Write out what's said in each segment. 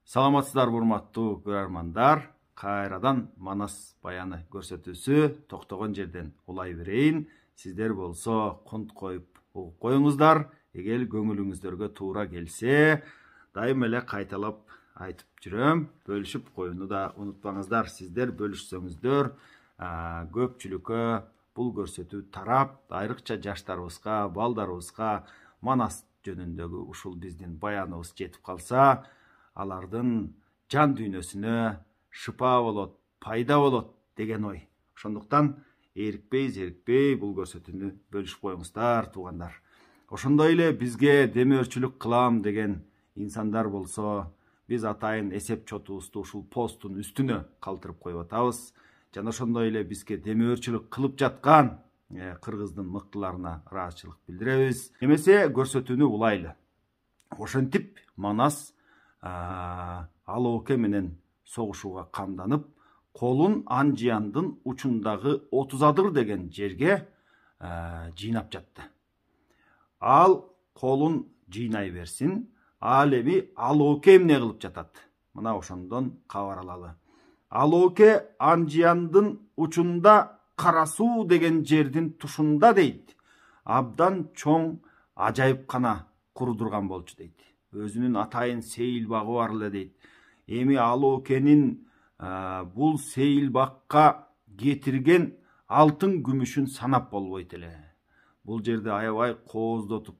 Саламатсыздар урматтуу көрөрмандар. Кайрадан Манас баяны көрсөтүүсү токтогон жерден улай берейин. Сиздер болсо кунт коюп угуп коюңуздар. Эгер көңүлүңүздөргө туура келсе, дайым эле кайталап айтып жүрөм. Бөлүшүп коюуну да унутпаңыздар. Сиздер бөлүшсөңүздөр, көпчүлүккө бул көрсөтүү тарап, айрыкча жаштарыбызга, балдарыбызга Манас жөнүндөгү ушул биздин баяныбыз жетип калса, алардын жан дүйнөсүнө шыпа болот, пайда болот деген ой. Ошондуктан зерикпей бул көрсөтүүнү бөлүшүп коюңуздар, туугандар. Ошондой эле бизге демөөрчүлүк кылам деген инсандар болсо, биз атайын эсеп чотубузду ушул посттун үстүнө калтырып коюп атабыз. Жана ошондой эле бизге демөөрчүлүк кылып жаткан кыргыздын мыктыларына ыраазычылык билдиребиз. Эмесе көрсөтүүнү улайлы. Ошентип Манас Алооке менен согушууга камданып, колун Анжияндын учундагы Отузадыр деген жерге жыйнап жатты. Ал колун жыйнай берсин, ал эми Алооке эмне кылып жатат? Мына ошондон кабар алалы. Алооке Анжияндын учунда Кара суу деген жердин тушунда дейт. Абдан чоң ажайыпкана курдурган болчу дейт. Өзүнүн атайын сейил багы бар эле дейт. Эми Алоокенин бул сейил бакка кетирген алтын күмүшүн санап болбойт эле. Бул жерде аябай кооздотуп,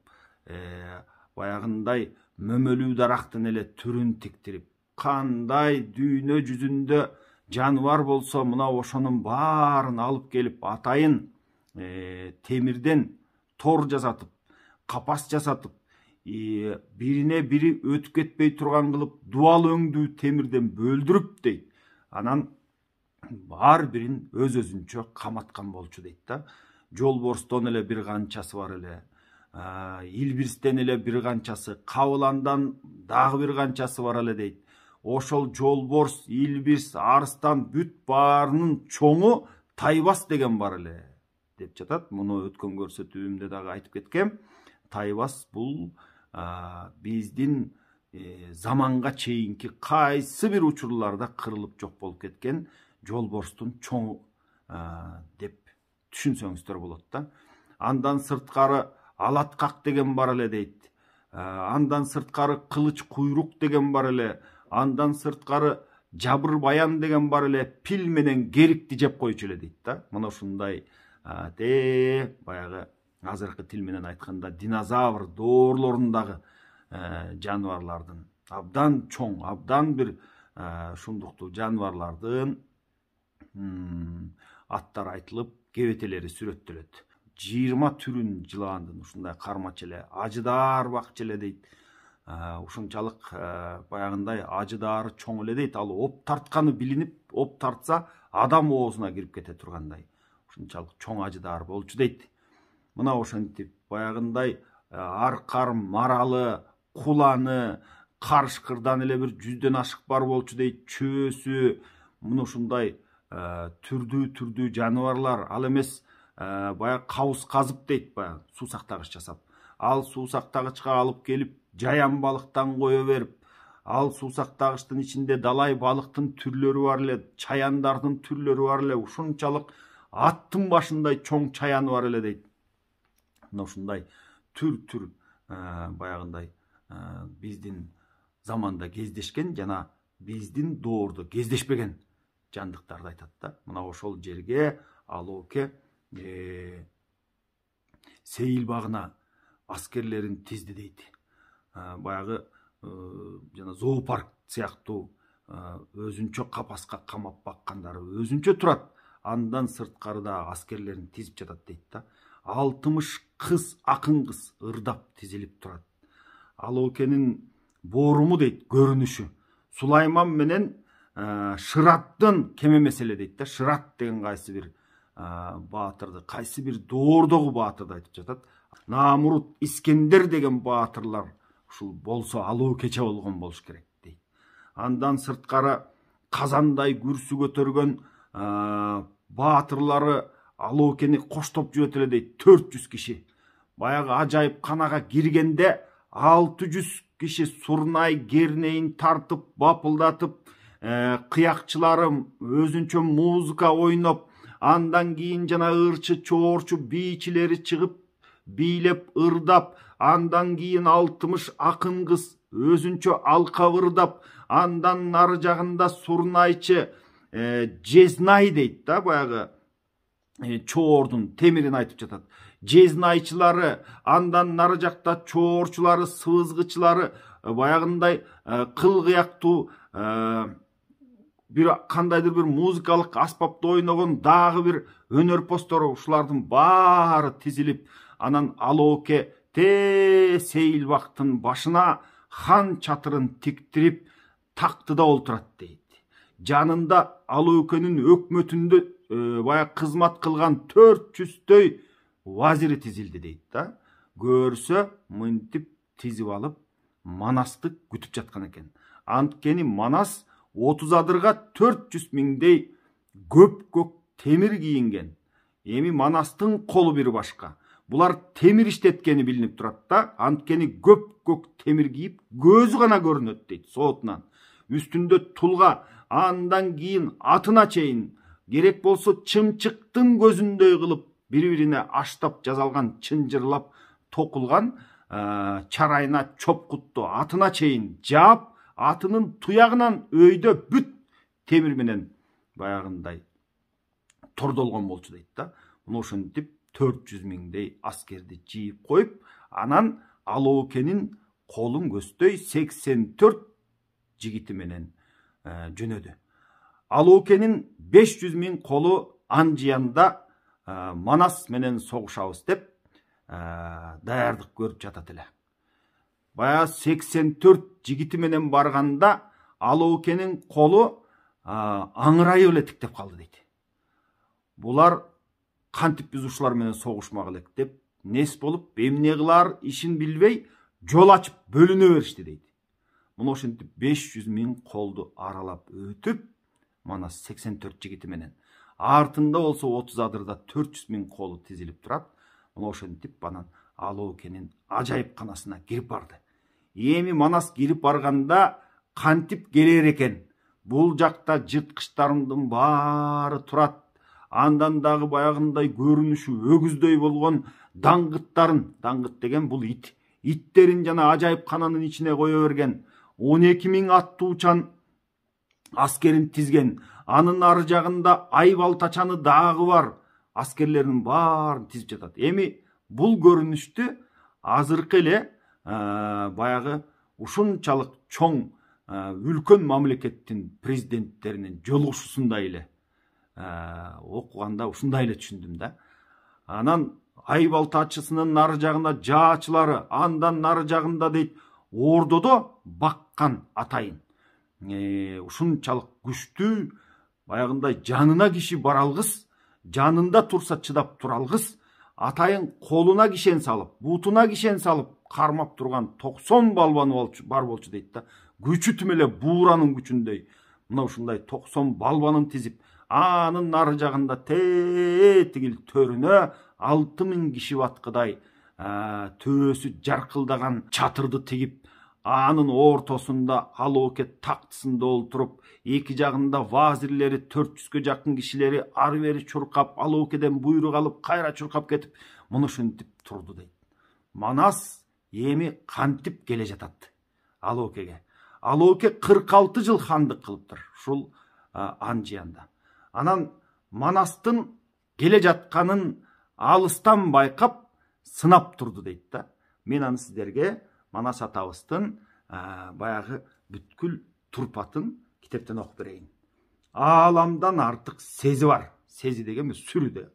баягындай мөмөлүү дарактын эле түрүн тиктирип, кандай дүйнө жүзүндө жаныбар болсо, мына ошонун баарын алып келип, атайын темирден тор жасатып, капас жасатып, бирине бири өтүп кетпей турган кылып, дуал өңдүү темирден бөлдүрүп дейт. Анан ар бирин өз-өзүнчө каматкан болчу дейт да. Жолборстон эле бир канчасы бар эле, Илбирстен эле бир канчасы, Кабыландан дагы бир канчасы бар эле дейт. Ошол жолборс, Илбирс, Арстан бүт баарынын чоңу Тайбас деген бар эле деп жатат. Муну өткөн көрсөтүүмдө дагы айтып кеткем. Тайбас бул биздин заманга чейинки кайсы бир учурларда кырылып жок болуп кеткен жолборстун чоңу деп түшүнсөңүздөр болот да. Андан сырткары Алаткак деген бар эле дейт. Андан сырткары Кылыч куйрук деген бар эле. Андан сырткары Жабыр баян деген бар эле. Пил менен керикти жеп койчу эле дейт да. Мына ушундай баягы азыркы тил менен айтканда динозавр доорлорундагы жаныбарлардын абдан чоң, абдан бир шундуктуу жаныбарлардын аттары айтылып, кебетелери сүрөттөлөт. 20 түрүн жылаандын ушундай кармача эле, ажыдаар бакчы эле дейт. Ушунчалык баягындай ажыдаары чоң эле дейт. Ал оп тартканы билинип, оп тартса адам оозуна кирип кете тургандай. Ушунчалык чоң ажыдаар болчу дейт. Мына ошентип баягындай аркар, маралы, куланы, карышкырдан эле бир 100дөн ашык бар болчу дейт. Чөөсү, мына ушундай түрдүү жаныбарлар. Ал эмес баягы кабыз казып дейт, баягы суусактагыч жасап. Ал суусактагычка алып келип, жаян балыктан кое берип, ал суусактагычтын ичинде далай балыктын түрлөрү бар эле, чаяндардын түрлөрү бар эле, ушунчалык аттын башындай чоң чаяны бар эле дейт. Мына ушундай түр баягындай биздин заманда кездешкен жана биздин доордо кездешпеген жандыктарды айтат да. Мына ошол жерге Алооке сейил багына аскерлерин тизди дейт. Баягы жана зоопарк сыяктуу өзүнчө капаска камап баккандары өзүнчө турат. Андан сырткары да аскерлерин тизип жатат дейт да. 60 кыз, акын кыз ырдап тизилип турат. Алоокенин бооруму дейт көрүнүшү Сулайман менен Шыраттын кем эмес эле дейт да. Шырат деген кайсы бир баатырды, кайсы бир доордогу баатырды айтып жатат. Намурут, Искендер деген баатырлар ушул болсо Алоокече болгон болуш керек дейт. Андан сырткары казандай күрсү көтөргөн баатырлары Алоокени коштоп жүрөт эле дейт. 400 киши. Баягы ажайып канага киргенде 600 киши сурнай кернейин тартып бапылдатып, кыякчыларым өзүнчө музыка ойноп, андан кийин жана ырчы чоорчу бийчилери чыгып бийлеп ырдап, андан кийин 60 акын кыз өзүнчө алка ырдап, андан нары жагында сурнайчы жезнай дейт да, баягы чоордун темирин айтып жатат. Жезнайчылары, андан нары жакта чоорчулары, сыбызгычылары, баягындай кыл кыяктуу бир кандайдыр бир музыкалык аспапты ойногон дагы бир өнөрпоздор, ушулардын баары тизилип, анан Алооке сейилбактын башына хан чатырын тиктирип тактыда олтурат дейт. Жанында Алоокенин өкмөтүндө баягы кызмат кылган 400дөй вазири тизилди дейт да. Көрсө мынтип тизип алып Манасты күтүп жаткан экен. Анткени Манас 30 адырга 400 миңдей көк темир кийинген. Эми Манастын колу бир башка. Булар темир иштеткени билинип турат да. Анткени көк темир кийип, көзү гана көрүнөт дейт соотунан. Үстүндө тулга, андан кийин атына чейин керек болсо чымчыктын көзүндөй кылып бири-бирине аштап жазалган, чынжырлап токулган чарайына чопкутту атына чейин жаап, атынын туягынан өйдө бүт темир менен баягындай тордолгон болчу дейт да. Мына ошентип 400 миңдей аскерди жийип коюп, анан Алоокенин колун көздөй 84 жигити менен жөнөдү. Алоокенин 500 миң колу Анжиянда Манас менен согушабыз деп даярдык көрүп жатат эле. Бая 84 жигити менен барганда Алоокенин колу аңырайып эле тиктеп калды дейт. Булар кантип биз ушулар менен согушмак элек деп нес болуп, эмне кылар ишин билбей жол ачып бөлүнө беришти дейт. Мына ошентип 500 миң колду аралап өтүп, Манас 84 жигити менен, артында болсо 30 адырда 400 миң колу тизилип турат. Мына ошентип анан Алоокенин ажайыпканасына кирип барды. Эми Манас кирип барганда кантип келер экен? Бул жакта жырткычтардын баары турат. Андан дагы баягындай көрүнүшү өгүздөй болгон даңгыттарын, даңгыт деген бул иттерин жана ажайыпкананын ичине кое берген 12 миң аттуучан аскерин тизген. Анын ары жагында Айбалтачаны дагы бар. Аскерлердин баарын тизип жатат. Эми бул көрүнүштү азыркы эле баягы ушунчалык чоң үлкөн мамлекеттин президенттеринин жолугушуусундай эле окуганда ушундай эле түшүндүм да. Анан Айбалтачысынын нары жагында жаачылары, андан нары жагында дейт ордодо баккан атайын. Ушунчалык күчтүү, баягындай жанына киши бара алгыс, жанында турса чыдап тура алгыс, атайын колуна кишен салып, бутуна кишен салып кармап турган 90 балбаны бар болчу дейт да. Күчү тим эле бууранын күчүндөй. Мына ушундай 90 балбанын тизип, анын нары жагында тегил төрүнө 6000 киши баткыдай төөсү жаркылдаган чатырды тигип, анын ортосунда Алооке тактысында олтуруп, эки жагында вазирлери 400гө жакын кишилери ары бери чуркап, Алоокеден буйрук алып, кайра чуркап кетип, муну ушинтип турду дейт. Манас эми кантип келе жатат Алоокеге. Алооке 46 жыл хандык кылыптыр ушул Анжиянда. Анан Манастын келе жатканын алыстан байкап сынап турду дейт да. Мен аны сиздерге Манас атабыздын баягы бүткүл турпатын китептен окуп берейин. Ааламдан артык сези бар. Сези деген сүрүдө.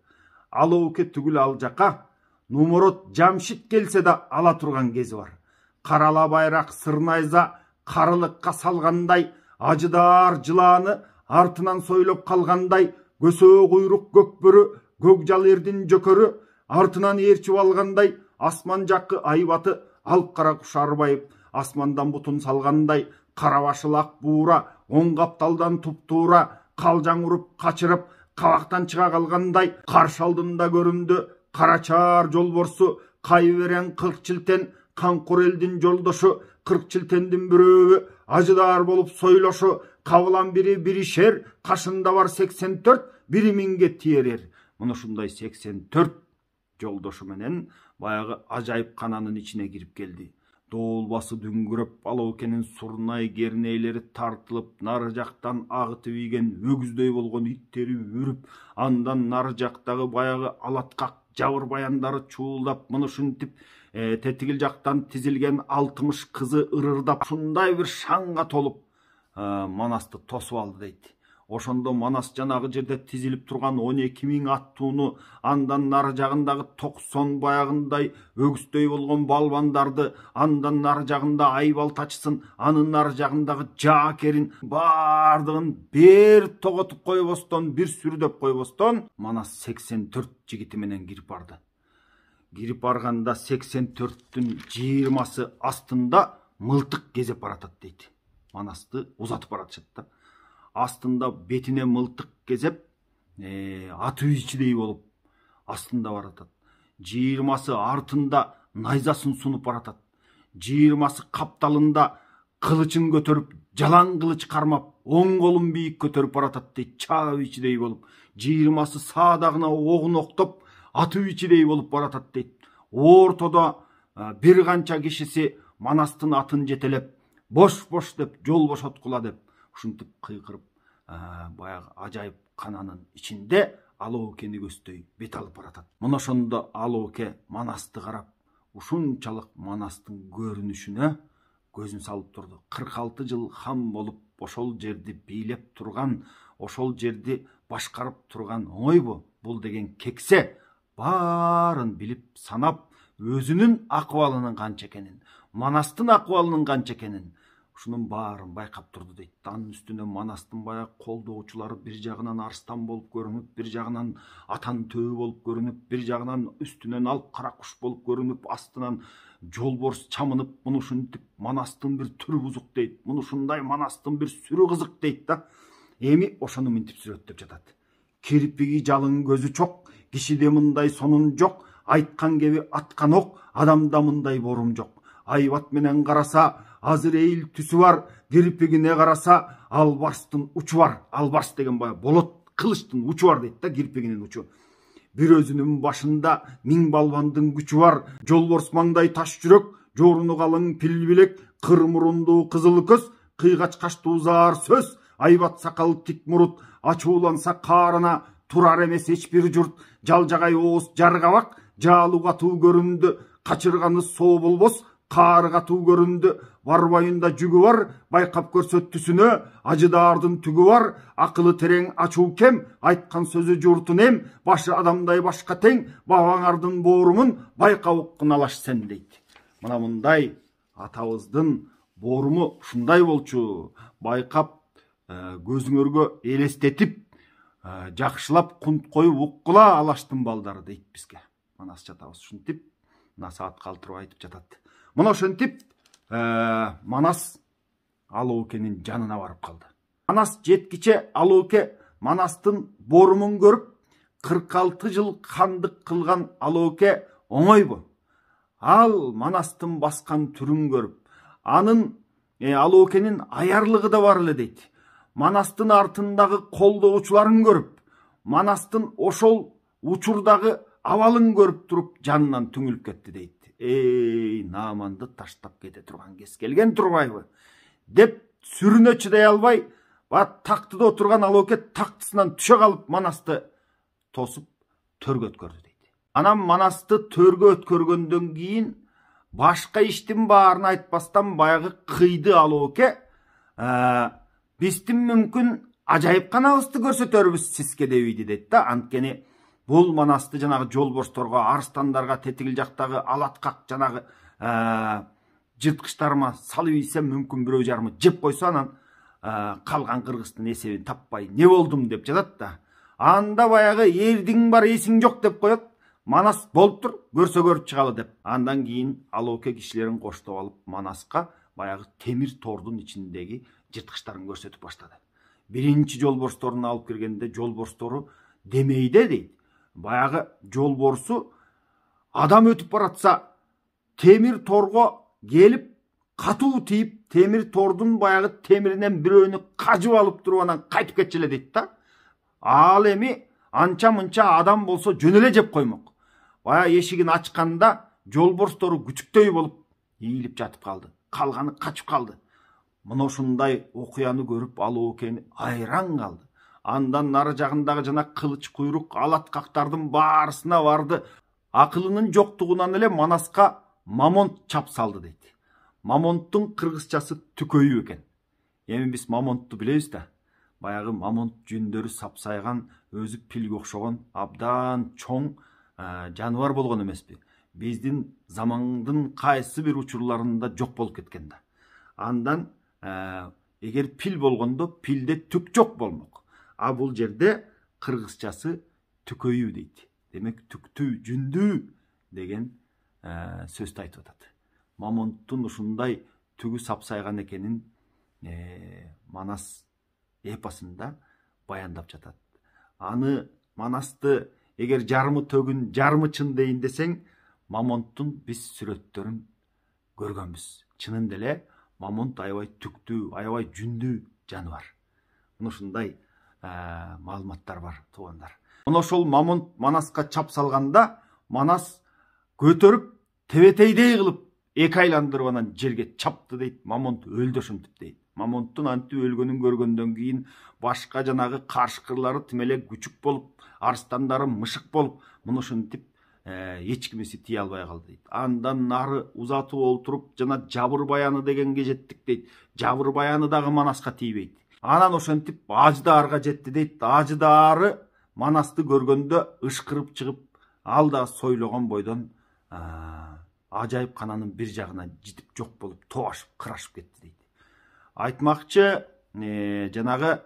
Алооке түгүл ал жака, Нумород Жамшит келсе да ала турган кези бар. Карала байрак сырнайза карылыкка салгандай, ажыдар жылааны артынан сойлоп калгандай, көсөө куйрук көкбөрү, көкжал эрдин жөкөрү артынан ээрчип алгандай, асман жаккы айбаты алып кара куш арбайып, асмандан бутун салгандай, кара башыл ак буура, оң капталдан туптуура, калжаң уруп качырып, кабактан чыга калгандай, каршы алдында көрүндү карачар жолборсу, кайберен кырк жылтен, канкур элдин жолдошу, 40 çiltendin büröbü, acıdar bolup soyloşu, kavılan biri şer, kaşında var 84, biri minge tiyerer. Muna şunday 84 joldoşu menen bayağı acayip kananın içine girip geldi. Doğulbası düngürüp, Alooke'nin surnay gerneyleri tartılıp, narı jaktan ağıtı uygen ögüzдөй bolgon itteri үрüp, andan narı jaktagı bayağı alatkak jabır bayanları çuğuldap, mını şuntip tetigil jaktan tizilgen 60 kızı ırırdap, şunday bir şanga tolup Manasты тосуп aldı deydi. Oşondo Manas janagı jerde tizilip turgan 12.000 attuunu, andan nары jagındagı 90 bayagınday ögüzдөй bolgon balbandарды, andan nары jagında Aybal taçısın, anın nары jagındagı Жааkerin bardığın bir togotup koyboston, bir sürüдөp koyboston, Manas 84 jigiti menen girip bardı. Girip barganda 84'tün 20'sı astında mıltık gezip baratat deydi. Manasты uzatıp baratışat da. Astında betine mıltık gezip atı içidey bolup astında baratat. 20'sı artında найзасын sunup baratat. 20'sı kaptalında kılıçın götürüp, jalan kılıç karmap, oң kolun biyik götürüp baratat deydi. Çağ içidey bolup. 20'sı sağdağına oğun oktop, atı içidey bolup baratat deydi. Ortada bir kança kişisi Manastın atın jetelep, boş dep, jol boşotkula dep, ушинтип кыйкырып, баягы ажайып кананын ичинде Алоокени көздөй бет алып баратат. Мына ошондо Алооке Манасты карап, ушунчалык Манастын көрүнүшүнө көзүн салып турду. 46 жыл хан болуп, ошол жерди бийлеп турган, ошол жерди башкарып турган оңойбу? Бул деген кексе баарын билип санап, өзүнүн акыбалынын канча экенин, Манастын акыбалынын канча экенин, ушунун баарын байкап турду дейт. Анын үстүнө Манастын баягы колдоочулары бир жагынан арстан болуп көрүнүп, бир жагынан атан төбү болуп көрүнүп, бир жагынан үстүнөн алып кара куш болуп көрүнүп, астынан жолборс чамынып, муну ушинтип Манастын бир түрү бузук дейт. Муну ушундай Манастын бир сүрү кызык дейт да. Эми ошону минтип сүрөттөп жатат. Кирпиги жалың көзү чок, кишиде мындай сонун жок, айткан кеби аткан ок, адамда мындай борум жок. Айбат менен караса, Азырейил түсү бар, кирпигине караса, албарстын учу бар. Албарс деген баягы болот кылычтын учу бар дейт да, кирпигинин учу. Бир өзүнүн башында 1000 балбандын күчү бар. Жолборс маңдай таш жүрөк, жоруну калың пил билек, кыр мурунду кызыл көз, кыйгач каштуу заар сөз, айбат сакал тик мурут, ачууланса каарына турар эмес эч бир журт, жалжагай ооз жаргабак, жаалуу катуу көрүндү, качырганы соо болбос, каары катуу көрүндү, барбайында жүгү бар, байкап көрсөт түсүнө, ажыдаардын түгү бар, акылы терең ачуу кем, айткан сөзү журтун эм, башы адамдай башка тең, бабаңардын боорумун байкап уккун алаш сен дейт. Мына мындай атабыздын бооруму ушундай болчу, байкап көзүңөргө элестетип, жакшылап кунт коюп уккула алаштын балдары дейт бизге. Манас жатабыз ушинтип, мына саат калтырып айтып жатат. Мына ошентип Манас Алоокенин жанына барып калды. Манас жеткиче Алооке Манастын борумун көрүп, 46 жыл хандык кылган Алооке оңойбу? Ал Манастын баскан түрүн көрүп, анын Алоокенин аярлыгы да бар эле дейт. Манастын артындагы колдоочуларын көрүп, Манастын ошол учурдагы абалын көрүп туруп, жанынан түңүлүп кетти дейт. Эй, нааманды таштап кете турган кез келген турбайбы? Деп сүрүнө чыдай албай, тактыда отурган Алооке тактысынан түшө калып Манасты тосуп төргө өткөрдү дейт. Анан Манасты төргө өткөргөндөн кийин башка иштин баарын айтпастан баягы кыйды Алооке, биздин мүмкүн ажайып канабызды көрсөтөрбүз сизге дебейди дейт да. Анткени бул Манасты жанагы жолборсторго, арстандарга, тетигил жактагы алаткак жанагы жырткычтарыма салып ийсем мүмкүн бирөө жарымы жеп койсо, анан калган кыргыздын эсебин таппай не болдум деп жатат да. Анда баягы эрдиң бар эсиң жок деп коет. Манас болуптур, көрсө көрүп чыгалы деп. Андан кийин Алооке кишилерин коштоп алып Манаска баягы темир тордун ичиндеги жырткычтарын көрсөтүп баштады. Биринчи жолборсторун алып киргенде жолборстору демейде дейт. Баягы жолборсу адам өтүп баратса темир торго келип катуу тийип, темир тордун баягы темиринен бирөөнү кажып алып туруп анан кайтып кетчү эле дейт да. Ал эми анча мынча адам болсо жөн эле жеп коймок. Баягы эшигин ачканда жолборстору күчүктөй болуп ийилип жатып калды. Калганы качып калды. Мына ушундай окуяны көрүп Алооке айран калды. Андан нары жагындагы жана кылыч куйрук алаткактардын баарысына барды. Акылынын жоктугунан эле Манаска Мамонт чап салды дейт. Мамонттун кыргызчасы түкөйү экен. Эми биз Мамонтту билебиз да. Баягы Мамонт жүндөрү сапсайган, өзү пилге окшогон абдан чоң жаныбар болгон эмеспи? Биздин замандын кайсы бир учурларында жок болуп кеткен да. Андан эгер пил болгондо пилде түк жок болмок. А бул жерде кыргызчасы түкөйү дейт. Демек түктүү, жүндүү деген сөздү айтып атат. Мамонттун ушундай түгү сапсайган экенин Манас эпосунда баяндап жатат. Аны Манасты эгер жарымы төгүн, жарымы чын дейин десең, Мамонттун биз сүрөттөрүн көргөнбүз. Чынында эле Мамонт аябай түктүү, аябай жүндүү жаныбар. Мына ушундай маалыматтар бар, туугандар. Мына ошол Мамонт Манаска чап салганда, Манас көтөрүп, тебетейдей кылып эки айландырып анан жерге чапты дейт. Мамонт өлдү ошентип дейт. Мамонттун антип өлгөнүн көргөндөн кийин башка жанагы каршкырлары тим эле күчүк болуп, арстандары мышык болуп, мына ушинтип эч кимиси тие албай калды дейт. Андан нары узатып олтуруп, жана Жабыр баяны дегенге жеттик дейт. Жабыр баяны дагы Манаска тийбейт. Анан ошентип Ажыдаарга жетти дейт. Ажыдаары Манасты көргөндө ышкырып чыгып, ал да сойлогон бойдон ажайып кананын бир жагына житип жок болуп, тоошуп, кырашып кетти дейт. Айтмакчы, жанагы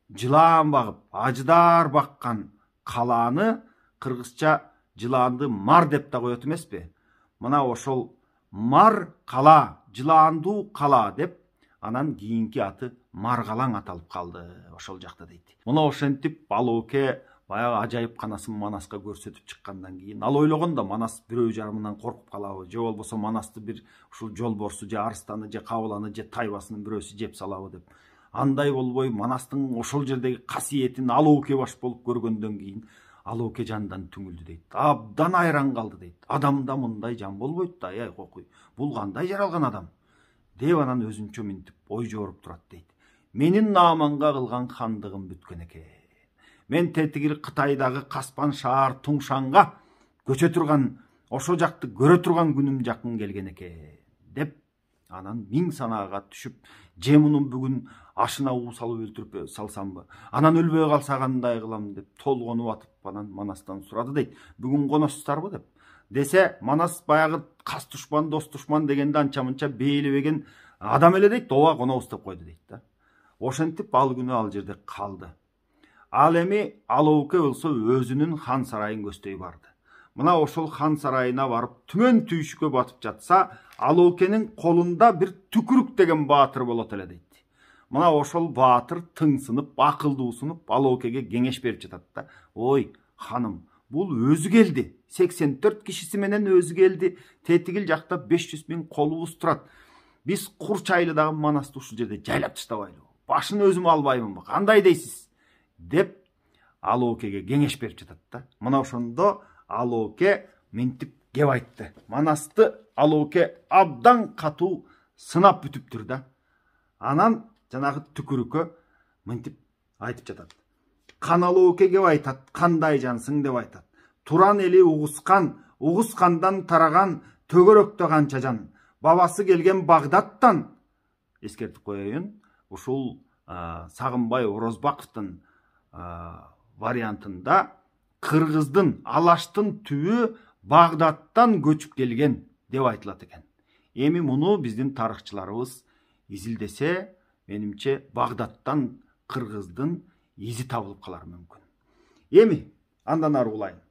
жылаан багып, Ажыдаар баккан калааны кыргызча жылаанды мар деп да коет эмеспи? Мына ошол мар кала, жылаандуу кала деп, анан кийинки аты Маргалаң аталып калды ошол жакта дейт. Мына ошентип Алооке баягы ажайып канасын Манаска көрсөтүп чыккандан кийин ал ойлогон да Манас бирөө жарымынан коркуп калабы, же болбосо Манасты бир ушул жолборсу, же арстаны, же кабыланы, же тайбасынын бирөөсү жеп салабы деп. Андай болбой Манастын ошол жердеги касиетин Алооке баш болуп көргөндөн кийин Алооке жандан түңүлдү дейт. Абдан айран калды дейт. Адамда мындай жан болбойт да, ай кокуй. Бул кандай жаралган адам? Деп анан өзүнчө минтип ой жоруп турат дейт. Менин нааманга кылган хандыгым бүткөн экен. Мен тетигил Кытайдагы Каспан шаар Туңшанга көчө турган, ошо жакты көрө турган күнүм жакын келген экен деп анан миң санаага түшүп, же мунун бүгүн ашына уу салып өлтүрүп салсамбы, анан өлбөй калса кандай кылам деп толгонуп атып анан Манастан сурады дейт. Бүгүн коносуздарбы деп. Десе Манас баягы кас душман, дос душман дегенде анча мынча бейлебеген адам эле дейт. Ооба, конобуз деп койду дейт да. Ошентип ал күнү ал жерде калды. Ал эми Алооке болсо өзүнүн хан сарайын көздөй барды. Мына ошол хан сарайына барып түмөн түйшүккө батып жатса, Алоокенин колунда бир Түкүрүк деген баатыр болот эле дейт. Мына ошол баатыр тыңсынып, акылдуусунуп Алоокеге кеңеш берип жатат да. Ой, ханым, бул өзү келди. 84 кишиси менен өзү келди. Тетигил жакта 500 000 колубуз турат. Биз Курчайлыдагы Манасты ушул жерде жайлап таштабайлыбы? Башын өзүм албаймынбы? Кандай дейсиз? Деп Алоокеге кеңеш берип жатат да. Мына ошондо Алооке минтип кеп айтты. Манасты Алооке абдан катуу сынап бүтүптүр да. Анан жанагы Түкүрүккө минтип айтып жатат. Кан Алооке кеп айтат, кандай жансың деп айтат. Туран эли угускан, угускандан тараган төгөрөктө канча жан. Бабасы келген Багдаттан. Эскертип коеюн, ушул Сагынбай Орозбаковдун вариантында кыргыздын, Алаштын түбү Багдаттан көчүп келген деп айтылат экен. Эми муну биздин тарыхчыларыбыз изилдесе, менимче Багдаттан кыргыздын изи табылып калар мүмкүн. Эми андан ары улайын.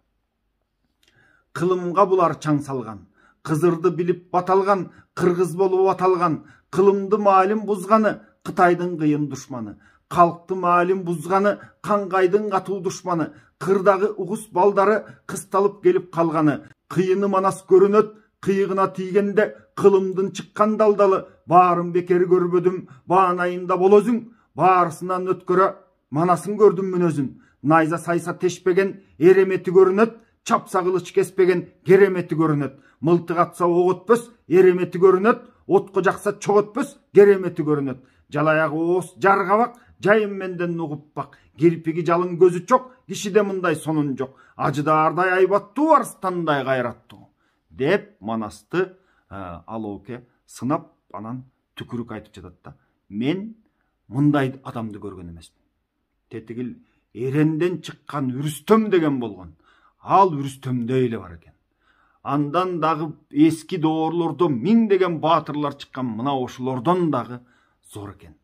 Кылымга булар чаң салган, Кызырды билип баталган, кыргыз болуп аталган, кылымды маалим бузганы, Кытайдын кыйын душманы, калкты маалим бузганы, Каңгайдын катуу душманы, кырдагы угус балдары кысталып келип калганы, кыйыны Манас көрүнөт, Кыйгына тийгенде кылымдын чыккан далдалы, баарын бекери көрбөдүм, баанайында болозуң, баарысынан өткөрө манасын көрдүм мүнөзүн. Найза сайса тешпеген эремети көрүнөт, чапса кылыч кеспеген керемети көрүнөт. Мылтык атса ок өтпөс, эремети көрүнөт, отко жакса чок өтпөс, керемети көрүнөт. Жалаягы ооз жаргабак, жайым менден угуп бак. Кирпиги жалын көзү чок, кишиде мындай сонун жок. Ажыдаардай айбаттуу, арстандай кайраттуу. Деп Манасты Алооке сынап, анан түкүрүк айтып жатат да. Мен мындай адамды көргөн эмесмин. Тетигил эренден чыккан Үрүстөм деген болгон. Ал Үрүстөмдөй эле бар экен. Андан дагы эски доорлордо миңдеген баатырлар чыккан, мына ошолордон дагы зор экен.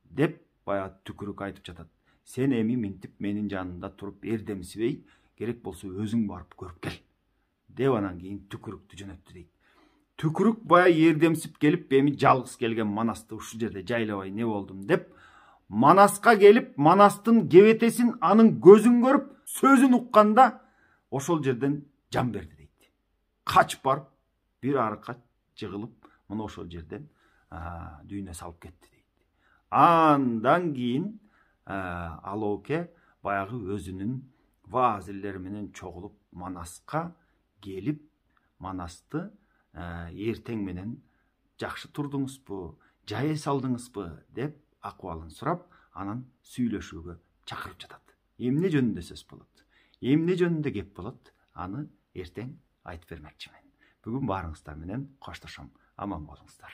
Деп баягы түкүрүк айтып жатат. Сен эми минтип менин жанымда туруп эрдемсибей, керек болсо өзүң барып көрүп кел. Деп анан кийин түкүрүктү жөнөттү дейт. Түкүрүк баягы эрдемсип келип, эми жалгыз келген Манасты ушул жерде жайлабай не болдум деп, Манаска келип, Манастын кебетесин, анын көзүн көрүп, сөзүн укканда, ошол жерден жан берди дейт. Качып барып, бир арыкка жыгылып, мына ошол жерден дүйнө салып кетти дейт. Андан кийин Алооке баягы өзүнүн ваазирлери менен чогулуп Манаска келип, Манасты эртең менен жакшы турдуңузбу, жай эс алдыңызбы деп акыбалын сурап, анан сүйлөшүүгө чакырып жатат. Эмне жөнүндө сөз болот, эмне жөнүндө кеп болот, аны эртең айтып бермекчимин. Бүгүн баарыңыздар менен коштошом. Аман болуңуздар.